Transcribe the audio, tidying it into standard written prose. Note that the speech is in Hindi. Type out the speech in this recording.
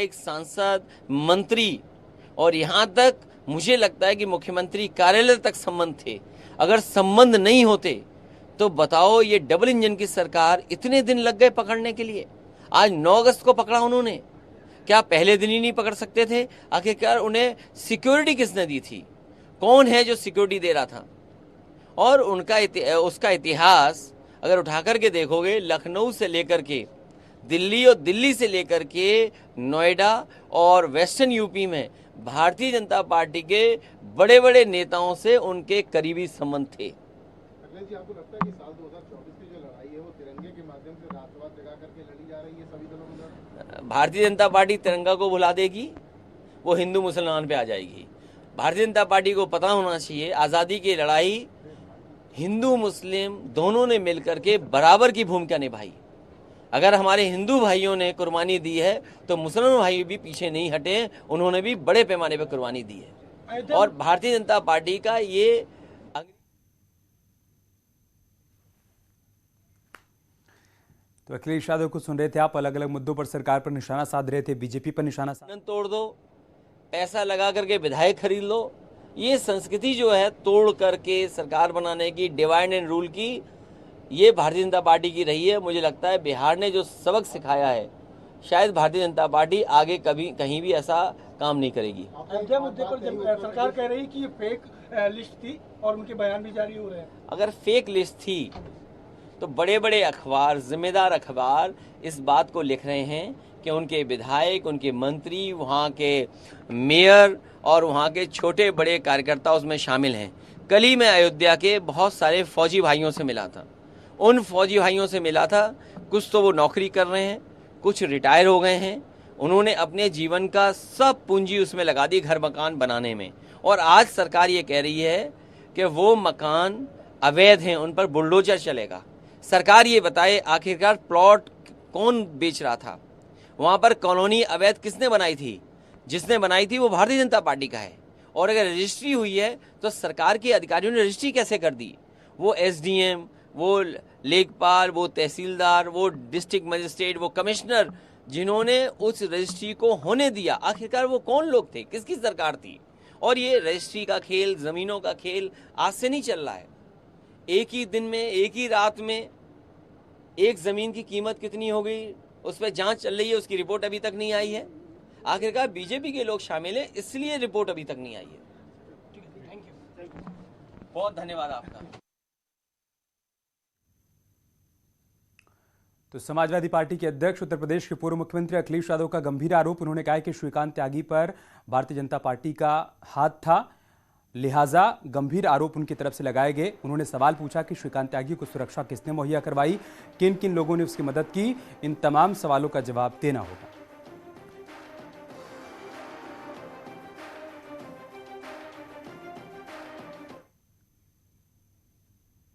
एक सांसद, मंत्री और यहाँ तक मुझे लगता है कि मुख्यमंत्री कार्यालय तक संबंध थे। अगर संबंध नहीं होते तो बताओ, ये डबल इंजन की सरकार इतने दिन लग गए पकड़ने के लिए। आज 9 अगस्त को पकड़ा उन्होंने, क्या पहले दिन ही नहीं पकड़ सकते थे? आखिरकार उन्हें सिक्योरिटी किसने दी थी? कौन है जो सिक्योरिटी दे रहा था? और उसका इतिहास अगर उठा करके देखोगे, लखनऊ से लेकर के दिल्ली और दिल्ली से लेकर के नोएडा और वेस्टर्न यूपी में भारतीय जनता पार्टी के बड़े बड़े नेताओं से उनके करीबी संबंध थे। जी, आपको लगता है कि साल 2024 की जो लड़ाई है वो तिरंगे के माध्यम से राष्ट्रवाद जगा करके लड़ी जा रही है सभी दलों में? भारतीय जनता पार्टी तिरंगा को भुला देगी, वो हिंदू मुसलमान पे आ जाएगी। भारतीय जनता पार्टी को पता होना चाहिए, आज़ादी की लड़ाई हिंदू मुस्लिम दोनों ने मिलकर के बराबर की भूमिका निभाई। अगर हमारे हिंदू भाइयों ने कुर्बानी दी है तो मुसलमान भाई भी पीछे नहीं हटे, उन्होंने भी बड़े पैमाने पर कुर्बानी दी है। और भारतीय जनता पार्टी का ये तो अखिलेश यादव को सुन रहे थे आप, अलग अलग मुद्दों पर सरकार पर निशाना साध रहे थे, बीजेपी पर निशाना तोड़ दो, पैसा लगा करके विधायक खरीद लो। ये संस्कृति जो है तोड़ करके सरकार बनाने की, डिवाइड एंड रूल की, ये भारतीय जनता पार्टी की रही है। मुझे लगता है बिहार ने जो सबक सिखाया है, शायद भारतीय जनता पार्टी आगे कभी कहीं भी ऐसा काम नहीं करेगी। अयोध्या मुद्दे पर जब सरकार कह रही कि ये फेक लिस्ट थी और उनके बयान भी जारी हो रहे हैं। अगर फेक लिस्ट थी तो बड़े बड़े अखबार, जिम्मेदार अखबार इस बात को लिख रहे हैं कि उनके विधायक, उनके मंत्री, वहाँ के मेयर और वहाँ के छोटे बड़े कार्यकर्ता उसमें शामिल हैं। कल ही मैं अयोध्या के बहुत सारे फौजी भाइयों से मिला था। उन फौजी भाइयों से मिला था, कुछ तो वो नौकरी कर रहे हैं, कुछ रिटायर हो गए हैं। उन्होंने अपने जीवन का सब पूंजी उसमें लगा दी, घर मकान बनाने में। और आज सरकार ये कह रही है कि वो मकान अवैध हैं, उन पर बुलडोजर चलेगा। सरकार ये बताए आखिरकार प्लॉट कौन बेच रहा था, वहाँ पर कॉलोनी अवैध किसने बनाई थी? जिसने बनाई थी वो भारतीय जनता पार्टी का है। और अगर रजिस्ट्री हुई है तो सरकार के अधिकारियों ने रजिस्ट्री कैसे कर दी? वो एसडीएम, वो लेखपाल, वो तहसीलदार, वो डिस्ट्रिक्ट मजिस्ट्रेट, वो कमिश्नर, जिन्होंने उस रजिस्ट्री को होने दिया, आखिरकार वो कौन लोग थे? किसकी सरकार थी? और ये रजिस्ट्री का खेल, ज़मीनों का खेल आज से नहीं चल रहा है। एक ही दिन में, एक ही रात में एक ज़मीन की कीमत कितनी हो गई, उस पर जांच चल रही है, उसकी रिपोर्ट अभी तक नहीं आई है। आखिरकार बीजेपी के लोग शामिल हैं, इसलिए रिपोर्ट अभी तक नहीं आई है। थैंक यू, बहुत धन्यवाद आपका। तो समाजवादी पार्टी के अध्यक्ष, उत्तर प्रदेश के पूर्व मुख्यमंत्री अखिलेश यादव का गंभीर आरोप। उन्होंने कहा कि श्रीकांत त्यागी पर भारतीय जनता पार्टी का हाथ था, लिहाजा गंभीर आरोप उनकी तरफ से लगाए गए। उन्होंने सवाल पूछा कि श्रीकांत त्यागी को सुरक्षा किसने मुहैया करवाई, किन किन लोगों ने उसकी मदद की। इन तमाम सवालों का जवाब देना होगा।